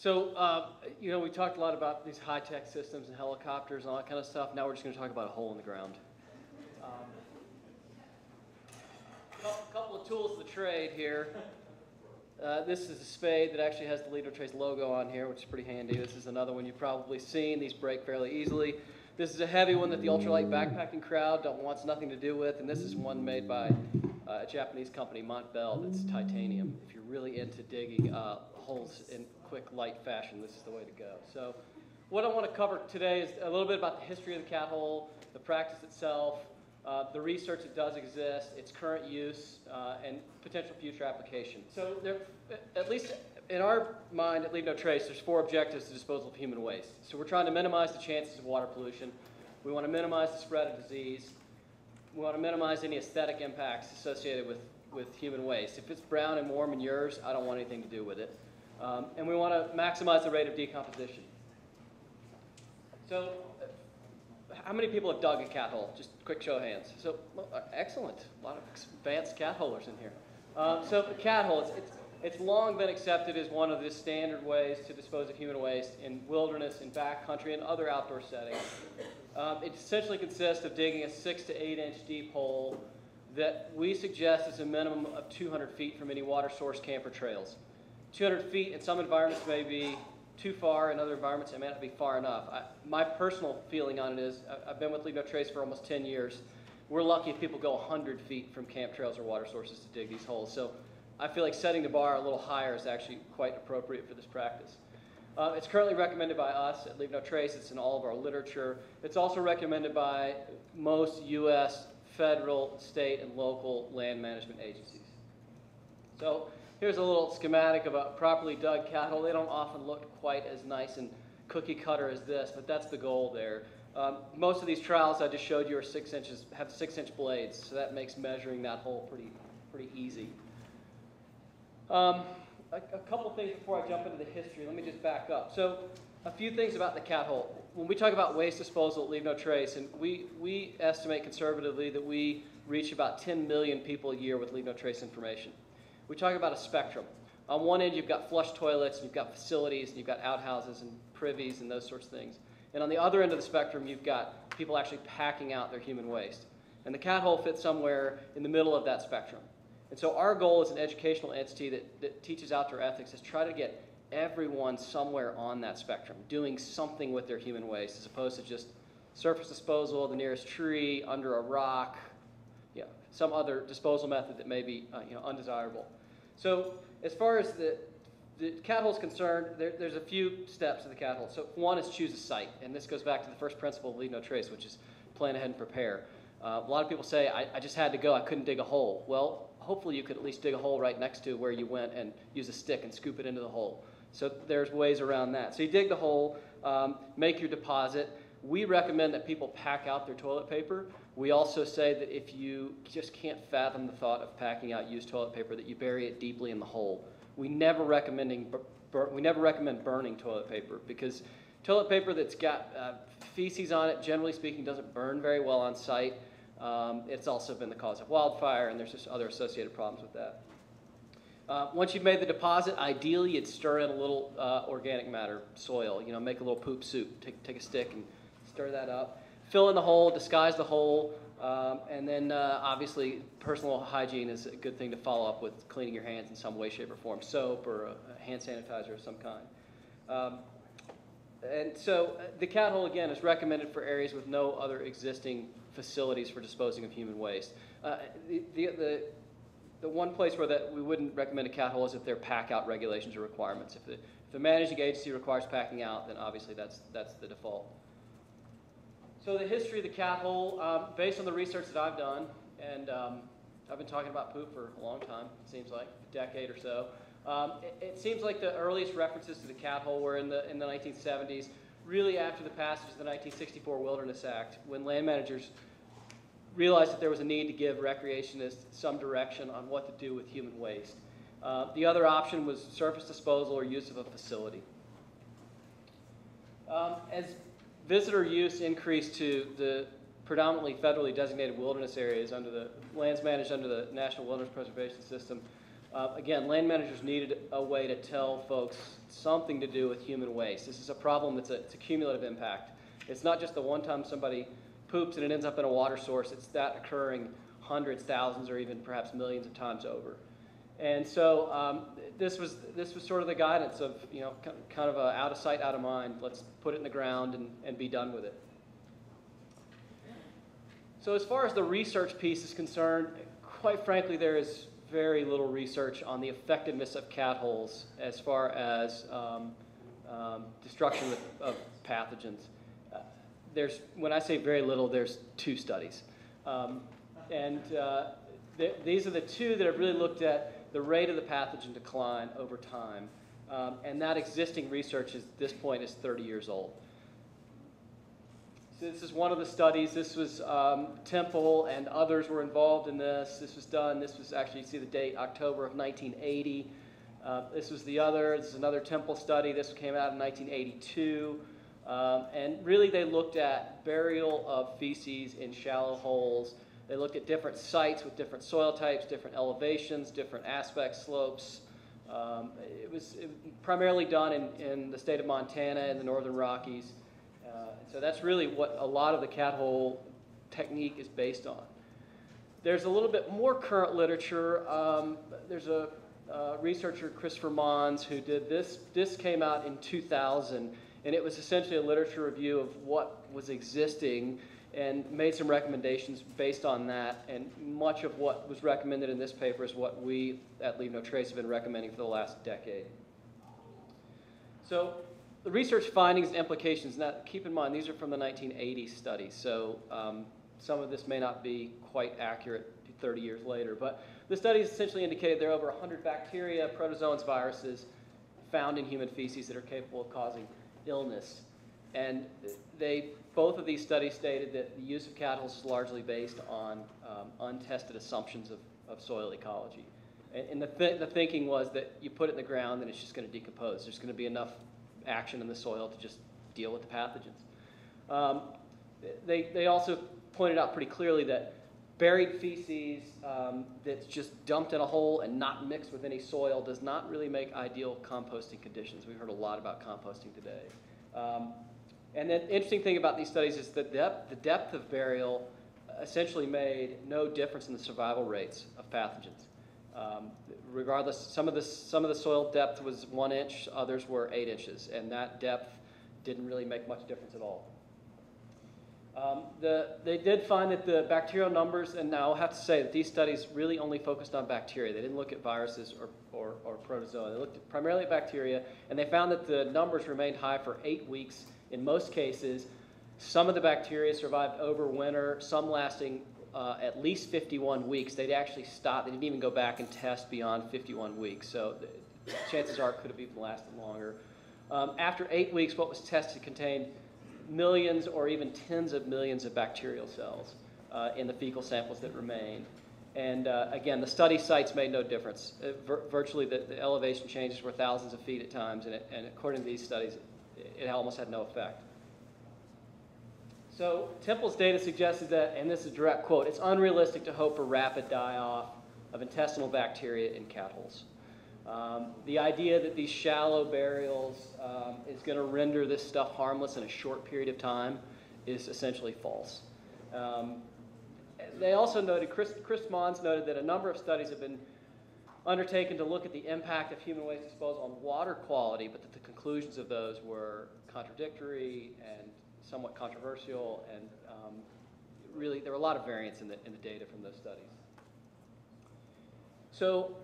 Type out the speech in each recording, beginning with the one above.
You know, we talked a lot about these high-tech systems and helicopters and all that kind of stuff. Now we're just going to talk about a hole in the ground. A couple of tools of the trade here. This is a spade that actually has the Lead No Trace logo on here, which is pretty handy. This is another one you've probably seen. These break fairly easily. This is a heavy one that the ultralight backpacking crowd wants nothing to do with, and this is one made by a Japanese company, Montbell, that's titanium. If you're really into digging holes in quick, light fashion, this is the way to go. So what I want to cover today is a little bit about the history of the cat hole, the practice itself, the research that does exist, its current use, and potential future application. So there, at least in our mind at Leave No Trace, there's 4 objectives to disposal of human waste. So we're trying to minimize the chances of water pollution. We want to minimize the spread of disease. We want to minimize any aesthetic impacts associated with human waste. If it's brown and warm and yours, I don't want anything to do with it. And we want to maximize the rate of decomposition. So how many people have dug a cat hole? Just a quick show of hands. So excellent. A lot of advanced cat holers in here. So the cat hole, it's long been accepted as one of the standard ways to dispose of human waste in wilderness, in backcountry, and other outdoor settings. It essentially consists of digging a 6 to 8 inch deep hole that we suggest is a minimum of 200 feet from any water source, camp, or trails. 200 feet in some environments may be too far, in other environments it may not be far enough. My personal feeling on it is, I've been with Leave No Trace for almost 10 years. We're lucky if people go 100 feet from camp, trails, or water sources to dig these holes. So I feel like setting the bar a little higher is actually quite appropriate for this practice. It's currently recommended by us at Leave No Trace. It's in all of our literature. It's also recommended by most U.S. federal, state, and local land management agencies. So here's a little schematic of a properly dug cat hole. They don't often look quite as nice and cookie cutter as this, but that's the goal there. Most of these trowels I just showed you are 6 inches, have 6-inch blades, so that makes measuring that hole pretty easy. A couple things before I jump into the history. Let me just back up. So a few things about the cat hole. When we talk about waste disposal at Leave No Trace, and we estimate conservatively that we reach about 10 million people a year with Leave No Trace information. We talk about a spectrum. On one end, you've got flush toilets, and you've got facilities, and you've got outhouses and privies and those sorts of things. And on the other end of the spectrum, you've got people actually packing out their human waste. And the cat hole fits somewhere in the middle of that spectrum. And so our goal as an educational entity that teaches outdoor ethics is try to get everyone somewhere on that spectrum, doing something with their human waste, as opposed to just surface disposal, the nearest tree, under a rock, some other disposal method that may be undesirable. So as far as the cat hole is concerned, there's a few steps to the cat hole. So one is choose a site, and this goes back to the first principle of Leave No Trace, which is plan ahead and prepare. A lot of people say, I just had to go, I couldn't dig a hole. Well, hopefully you could at least dig a hole right next to where you went and use a stick and scoop it into the hole. So there's ways around that. So you dig the hole, make your deposit. We recommend that people pack out their toilet paper. We also say that if you just can't fathom the thought of packing out used toilet paper, that you bury it deeply in the hole. We never recommend burning toilet paper, because toilet paper that's got feces on it, generally speaking, doesn't burn very well on site. It's also been the cause of wildfire, and there's just other associated problems with that. Once you've made the deposit, ideally you'd stir in a little organic matter, soil, make a little poop soup. Take a stick and stir that up. Fill in the hole, disguise the hole, and then obviously personal hygiene is a good thing to follow up with, cleaning your hands in some way, shape, or form, soap or a hand sanitizer of some kind. And so the cat hole, again, is recommended for areas with no other existing facilities for disposing of human waste. The one place where we wouldn't recommend a cat hole is if there are pack-out regulations or requirements. If the managing agency requires packing out, then obviously that's the default. So the history of the cat hole, based on the research that I've done, and I've been talking about poop for a long time, it seems like, a decade or so. It seems like the earliest references to the cat hole were in the 1970s, really after the passage of the 1964 Wilderness Act, when land managers realized that there was a need to give recreationists some direction on what to do with human waste. The other option was surface disposal or use of a facility. As visitor use increased to the predominantly federally designated wilderness areas under the lands managed under the National Wilderness Preservation System, Again, land managers needed a way to tell folks something to do with human waste. This is a problem it's a cumulative impact. It's not just the one time somebody poops and it ends up in a water source. It's that occurring hundreds, thousands, or even perhaps millions of times over. And so this was sort of the guidance of, kind of a out of sight, out of mind. Let's put it in the ground and be done with it. So as far as the research piece is concerned, quite frankly, there is very little research on the effectiveness of cat holes as far as destruction of pathogens. When I say very little, there's 2 studies. These are the 2 that have really looked at the rate of the pathogen decline over time. And that existing research at this point is 30 years old. So this is one of the studies. This was Temple and others were involved in this. This was actually, you see the date, October of 1980. This was another Temple study. This came out in 1982. And really they looked at burial of feces in shallow holes. They looked at different sites with different soil types, different elevations, different aspect slopes. It was primarily done in the state of Montana and the Northern Rockies. So that's really what a lot of the cat hole technique is based on. There's a little bit more current literature. There's a researcher, Christopher Mons, who did this. This came out in 2000, and it was essentially a literature review of what was existing and made some recommendations based on that. And much of what was recommended in this paper is what we at Leave No Trace have been recommending for the last decade. So the research findings and implications, now keep in mind these are from the 1980s studies, so some of this may not be quite accurate 30 years later, but the studies essentially indicated there are over 100 bacteria, protozoans, viruses found in human feces that are capable of causing illness. And both of these studies stated that the use of cat holes is largely based on untested assumptions of soil ecology. And the thinking was that you put it in the ground and it's just going to decompose. There's going to be enough action in the soil to just deal with the pathogens. They also pointed out pretty clearly that buried feces that's just dumped in a hole and not mixed with any soil does not really make ideal composting conditions. We've heard a lot about composting today. And the interesting thing about these studies is that the depth of burial essentially made no difference in the survival rates of pathogens. Regardless, some of the soil depth was 1 inch, others were 8 inches, and that depth didn't really make much difference at all. They did find that the bacterial numbers, and now I'll have to say that these studies really only focused on bacteria. They didn't look at viruses or protozoa. They looked primarily at bacteria, and they found that the numbers remained high for 8 weeks in most cases. Some of the bacteria survived over winter, some lasting at least 51 weeks. They'd actually stopped. They didn't even go back and test beyond 51 weeks. So the chances are it could have even lasted longer. After 8 weeks, what was tested contained millions or even tens of millions of bacterial cells in the fecal samples that remained. And again, the study sites made no difference. Virtually the elevation changes were thousands of feet at times, and according to these studies, it almost had no effect. So Temple's data suggested that, and this is a direct quote, it's unrealistic to hope for rapid die-off of intestinal bacteria in cat holes. The idea that these shallow burials is going to render this stuff harmless in a short period of time is essentially false. They also noted, Chris Mons noted that a number of studies have been undertaken to look at the impact of human waste disposal on water quality, but that the conclusions of those were contradictory and somewhat controversial, and really there were a lot of variance in the data from those studies. So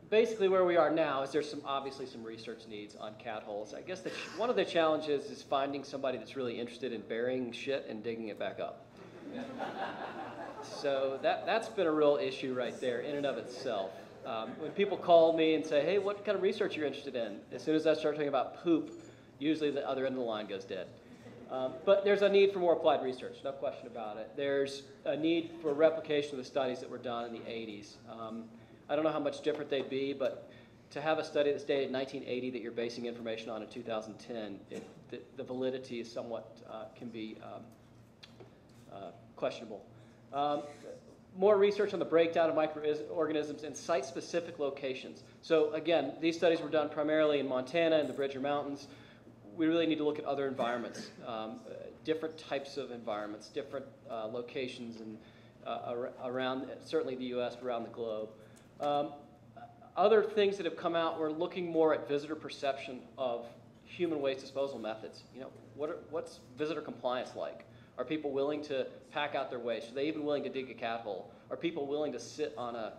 basically where we are now is there's obviously some research needs on cat holes. I guess one of the challenges is finding somebody that's really interested in burying shit and digging it back up. So that's been a real issue right there in and of itself. When people call me and say, hey, what kind of research you're interested in? As soon as I start talking about poop, usually the other end of the line goes dead. But there's a need for more applied research, no question about it. There's a need for replication of the studies that were done in the 80s. I don't know how much different they'd be, but to have a study that's dated 1980 that you're basing information on in 2010, the validity is somewhat, can be questionable. more research on the breakdown of microorganisms in site-specific locations. So again, these studies were done primarily in Montana and the Bridger Mountains. We really need to look at other environments, different types of environments, different locations, and around certainly the U.S., but around the globe. Other things that have come out, we're looking more at visitor perception of human waste disposal methods. You know, what's visitor compliance like? Are people willing to pack out their waste? Are they even willing to dig a cat hole? Are people willing to sit on a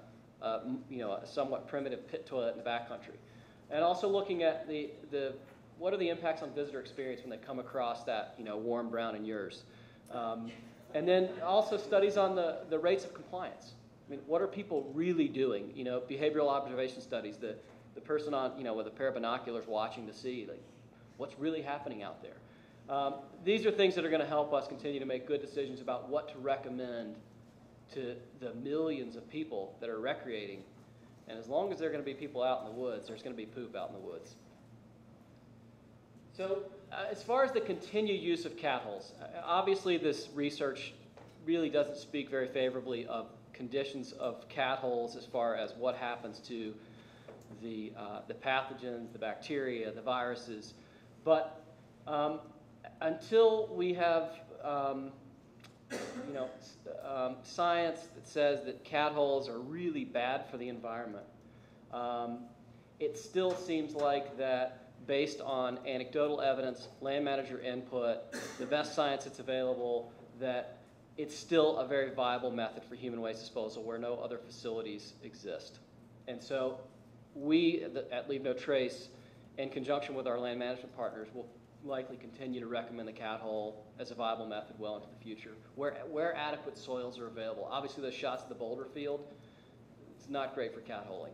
somewhat primitive pit toilet in the backcountry? And also looking at what are the impacts on visitor experience when they come across that warm brown and yours? And then also studies on the rates of compliance. I mean, what are people really doing? Behavioral observation studies. The person on with a pair of binoculars watching to see what's really happening out there. These are things that are going to help us continue to make good decisions about what to recommend to the millions of people that are recreating. And as long as there are going to be people out in the woods, there's going to be poop out in the woods. So as far as the continued use of cat holes, obviously this research really doesn't speak very favorably of conditions of cat holes as far as what happens to the pathogens, the bacteria, the viruses. But until we have science that says that cat holes are really bad for the environment, it still seems like that based on anecdotal evidence, land manager input, the best science that's available, that it's still a very viable method for human waste disposal where no other facilities exist. And so we at Leave No Trace, in conjunction with our land management partners, will likely continue to recommend the cat hole as a viable method well into the future, where adequate soils are available. Obviously, those shots of the boulder field, it's not great for cat holing.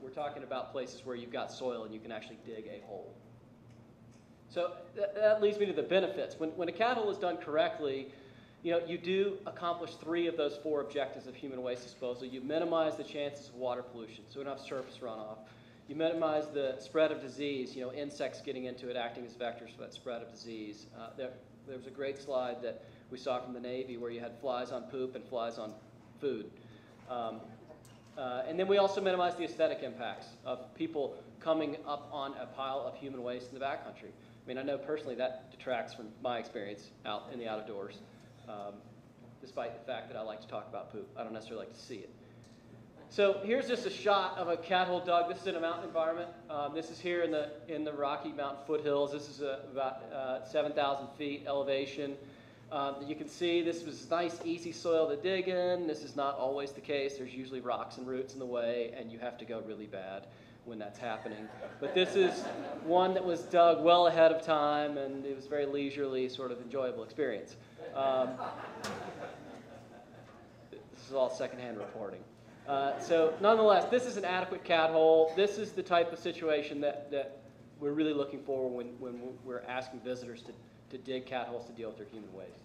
We're talking about places where you've got soil and you can actually dig a hole. So that leads me to the benefits. When a cat hole is done correctly, you do accomplish 3 of those 4 objectives of human waste disposal. You minimize the chances of water pollution, so we don't have surface runoff. You minimize the spread of disease, insects getting into it, acting as vectors for that spread of disease. There was a great slide that we saw from the Navy where you had flies on poop and flies on food. And then we also minimize the aesthetic impacts of people coming up on a pile of human waste in the backcountry. I mean, I know personally that detracts from my experience out in the outdoors, despite the fact that I like to talk about poop. I don't necessarily like to see it. So here's just a shot of a cat hole dug. This is in a mountain environment. This is here in the Rocky Mountain foothills. This is about 7,000 feet elevation. You can see this was nice, easy soil to dig in. This is not always the case. There's usually rocks and roots in the way, and you have to go really bad when that's happening. But this is one that was dug well ahead of time, and it was a very leisurely, sort of enjoyable experience. This is all secondhand reporting. So nonetheless, this is an adequate cat hole. This is the type of situation that we're really looking for when we're asking visitors to dig cat holes to deal with their human waste.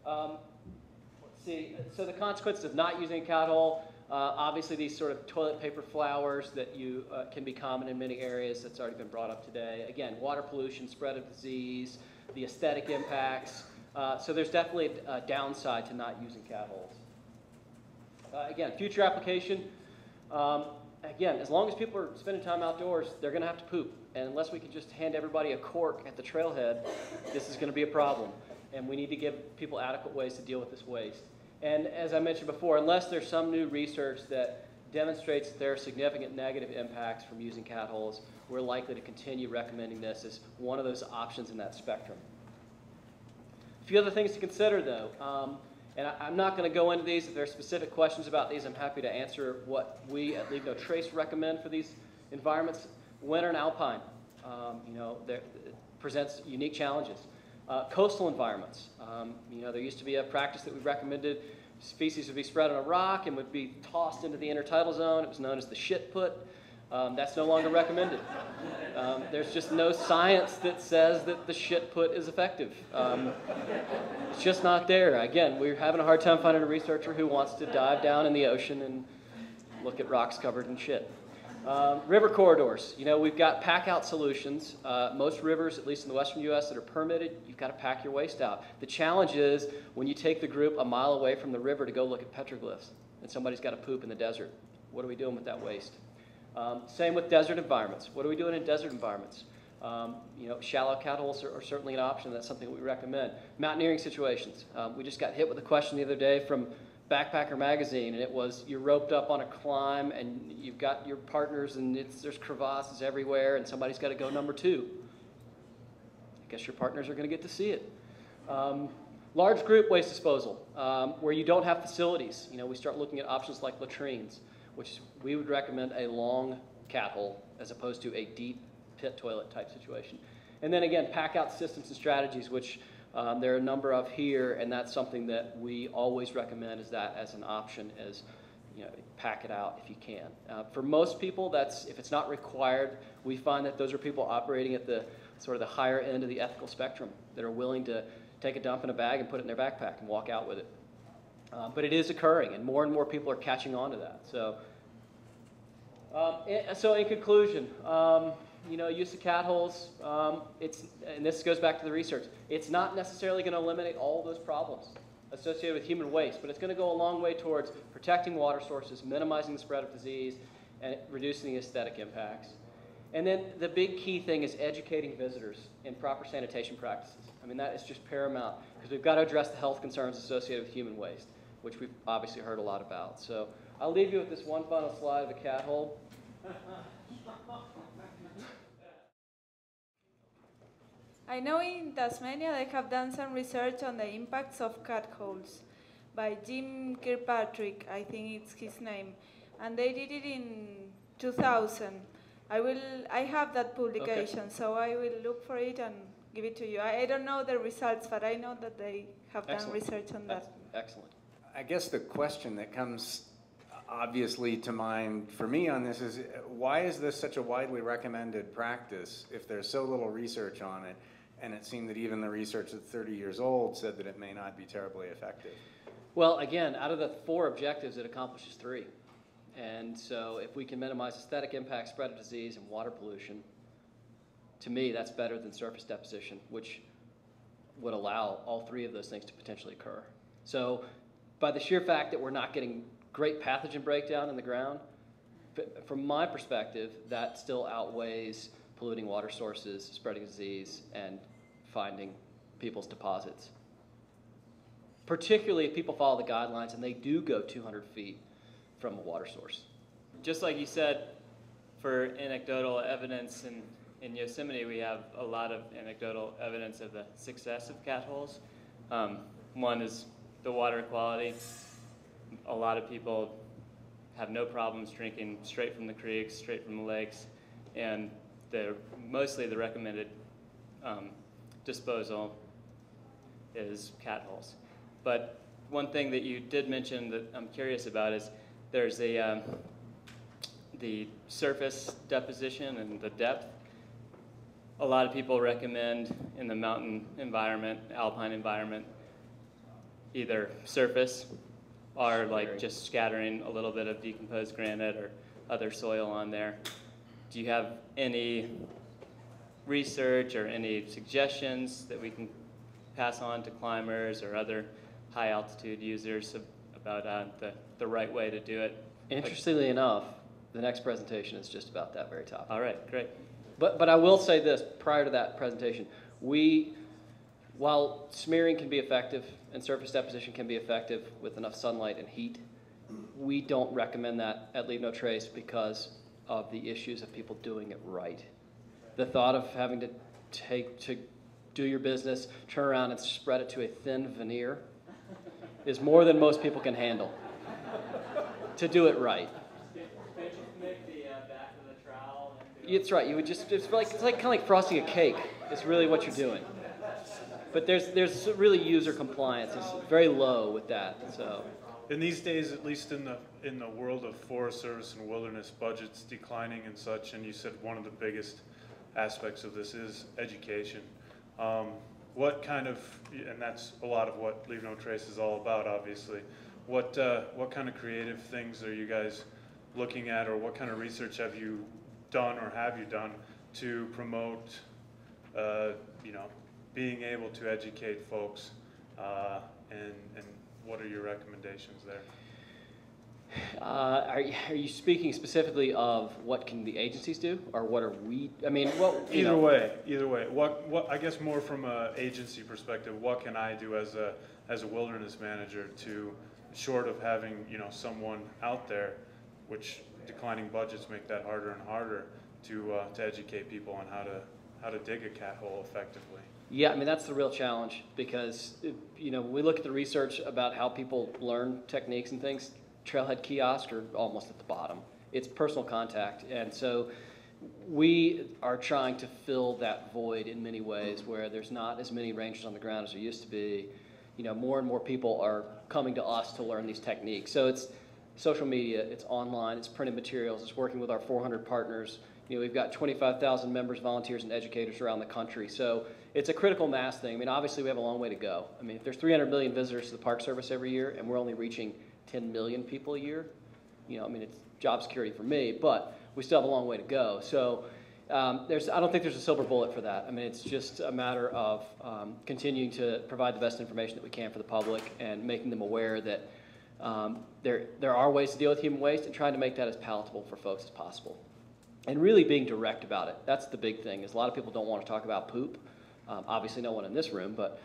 Let's see. So the consequences of not using a cat hole, obviously these sort of toilet paper flowers that can be common in many areas. That's already been brought up today. Again, water pollution, spread of disease, the aesthetic impacts. So there's definitely a downside to not using cat holes. Again, future application. Again, as long as people are spending time outdoors, they're going to have to poop. And unless we can just hand everybody a cork at the trailhead, this is going to be a problem. And we need to give people adequate ways to deal with this waste. And as I mentioned before, unless there's some new research that demonstrates that there are significant negative impacts from using cat holes, we're likely to continue recommending this as one of those options in that spectrum. A few other things to consider, though. And I'm not going to go into these. If there are specific questions about these, I'm happy to answer what we at Leave No Trace recommend for these environments. Winter and alpine, it presents unique challenges. Coastal environments, there used to be a practice that we recommended species would be spread on a rock and would be tossed into the intertidal zone. It was known as the shit put. That's no longer recommended. There's just no science that says that the shit put is effective. It's just not there. Again, we're having a hard time finding a researcher who wants to dive down in the ocean and look at rocks covered in shit. River corridors. You know, we've got pack-out solutions. Most rivers, at least in the western U.S., that are permitted, you've got to pack your waste out. The challenge is when you take the group a mile away from the river to go look at petroglyphs, and somebody's got to poop in the desert. What are we doing with that waste? Same with desert environments. What are we doing in desert environments? You know, shallow catholes are certainly an option. That's something we recommend. Mountaineering situations. We just got hit with a question the other day from Backpacker magazine, and it was, you're roped up on a climb and you've got your partners and there's crevasses everywhere and somebody's got to go number 2. I guess your partners are going to get to see it. Large group waste disposal, where you don't have facilities. You know, we start looking at options like latrines, which we would recommend a long cat hole as opposed to a deep pit toilet type situation. And then again, pack out systems and strategies, which there are a number of here, and that's something that we always recommend is that as an option, as you know, pack it out if you can. For most people, that's, if it's not required, we find that those are people operating at the sort of the higher end of the ethical spectrum that are willing to take a dump in a bag and put it in their backpack and walk out with it. But it is occurring, and more people are catching on to that. So in conclusion, you know, use of cat holes, and this goes back to the research, it's not necessarily going to eliminate all those problems associated with human waste, but it's going to go a long way towards protecting water sources, minimizing the spread of disease, and reducing the aesthetic impacts. And then the big key thing is educating visitors in proper sanitation practices. I mean, that is just paramount, because we've got to address the health concerns associated with human waste, which we've obviously heard a lot about. So I'll leave you with this one final slide of a cat hole. I know in Tasmania they have done some research on the impacts of catholes by Jim Kirkpatrick, I think it's his name, and they did it in 2000. I have that publication, okay. So I will look for it and give it to you. I don't know the results, but I know that they have done research on that. Excellent. I guess the question that comes obviously to mind for me on this is, why is this such a widely recommended practice if there's so little research on it? And it seemed that even the research that's 30 years old said that it may not be terribly effective. Well, again, out of the 4 objectives, it accomplishes 3. And so if we can minimize aesthetic impact, spread of disease, and water pollution, to me, that's better than surface deposition, which would allow all 3 of those things to potentially occur. So by the sheer fact that we're not getting great pathogen breakdown in the ground, from my perspective, that still outweighs polluting water sources, spreading disease, and finding people's deposits. Particularly if people follow the guidelines and they do go 200 feet from a water source. Just like you said, for anecdotal evidence in Yosemite, we have a lot of anecdotal evidence of the success of cat holes. One is the water quality. A lot of people have no problems drinking straight from the creeks, straight from the lakes, and mostly the recommended disposal is cat holes. But one thing that you did mention that I'm curious about is there's the surface deposition and the depth. A lot of people recommend in the mountain environment, alpine environment, either surface or like just scattering a little bit of decomposed granite or other soil on there. Do you have any research or any suggestions that we can pass on to climbers or other high altitude users about the right way to do it? Interestingly enough, the next presentation is just about that very topic. All right, great. But I will say this, prior to that presentation, while smearing can be effective and surface deposition can be effective with enough sunlight and heat, we don't recommend that at Leave No Trace because of the issues of people doing it right. The thought of having to do your business, turn around and spread it to a thin veneer is more than most people can handle to do it right. Can't you make the back of the trowel? It's right. You would just, it's like kind of like frosting a cake. It's really what you're doing. But there's really user compliance. It's very low with that. So. In these days, at least in the world of Forest Service and wilderness budgets declining and such, and you said one of the biggest aspects of this is education. What kind of, and that's a lot of what Leave No Trace is all about, obviously. What kind of creative things are you guys looking at, or what kind of research have you done to promote, you know, being able to educate folks, and what are your recommendations there? Are you speaking specifically of what can the agencies do, or what are we? I mean, well, either way. What I guess more from an agency perspective, what can I do as a wilderness manager to, short of having, you know, someone out there, which declining budgets make that harder and harder to educate people on how to dig a cat hole effectively. Yeah, I mean, that's the real challenge, because you know, when we look at the research about how people learn techniques and things, trailhead kiosks are almost at the bottom. It's personal contact, and so we are trying to fill that void in many ways, where there's not as many rangers on the ground as there used to be. You know, more and more people are coming to us to learn these techniques. So it's social media, it's online, it's printed materials, it's working with our 400 partners. You know, we've got 25,000 members, volunteers, and educators around the country. So it's a critical mass thing. I mean, obviously we have a long way to go. I mean, if there's 300 million visitors to the Park Service every year, and we're only reaching 10 million people a year, you know, I mean, it's job security for me, but we still have a long way to go. So I don't think there's a silver bullet for that. I mean, it's just a matter of continuing to provide the best information that we can for the public, and making them aware that there are ways to deal with human waste, and trying to make that as palatable for folks as possible. And really being direct about it. That's the big thing, is a lot of people don't want to talk about poop. Obviously no one in this room, but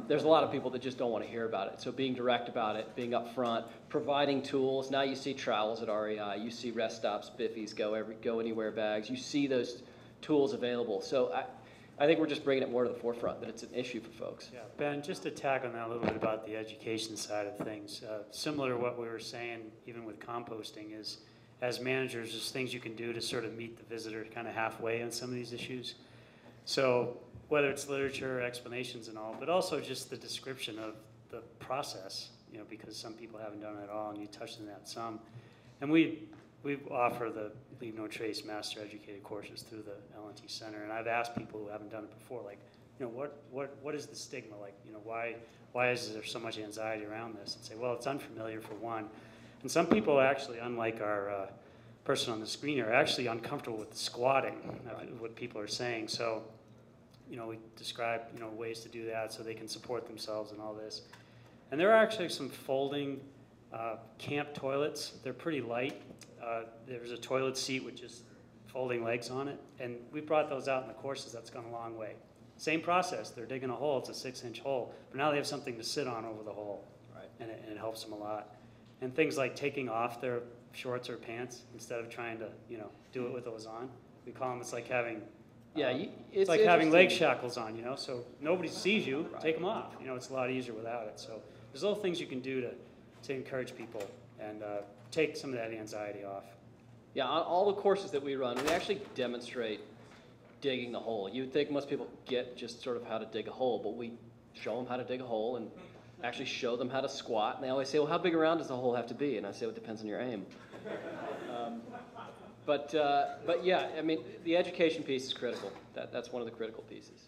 there's a lot of people that just don't want to hear about it. So being direct about it, being upfront, providing tools. Now you see trowels at REI, you see rest stops, Biffies, go anywhere bags. You see those tools available. So I think we're just bringing it more to the forefront, that it's an issue for folks. Yeah, Ben, just to tag on that a little bit about the education side of things, similar to what we were saying even with composting, is as managers, there's things you can do to sort of meet the visitor kind of halfway on some of these issues. So whether it's literature, explanations and all, but also just the description of the process, you know, because some people haven't done it at all, and you touched on that some. And we offer the Leave No Trace Master Educated courses through the L&T Center, and I've asked people who haven't done it before, like, you know, what is the stigma like? You know, why is there so much anxiety around this? And say, well, it's unfamiliar for one. And some people actually, unlike our person on the screen, are actually uncomfortable with the squatting, what people are saying. So, you know, we describe, you know, ways to do that so they can support themselves and all this. And there are actually some folding camp toilets. They're pretty light. There's a toilet seat with just folding legs on it. And we brought those out in the courses. That's gone a long way. Same process. They're digging a hole. It's a 6-inch hole. But now they have something to sit on over the hole. Right. And it helps them a lot. And things like taking off their shorts or pants instead of trying to, you know, do it with those on. We call them, it's like having, it's like having leg shackles on, you know, so nobody sees you, right. Take them off. You know, it's a lot easier without it. So there's little things you can do to encourage people and take some of that anxiety off. Yeah, on all the courses that we run, we actually demonstrate digging the hole. You would think most people get just sort of how to dig a hole, but we show them how to dig a hole and actually show them how to squat. And they always say, well, how big around does the hole have to be? And I say, well, it depends on your aim. But yeah, I mean, the education piece is critical. That's one of the critical pieces.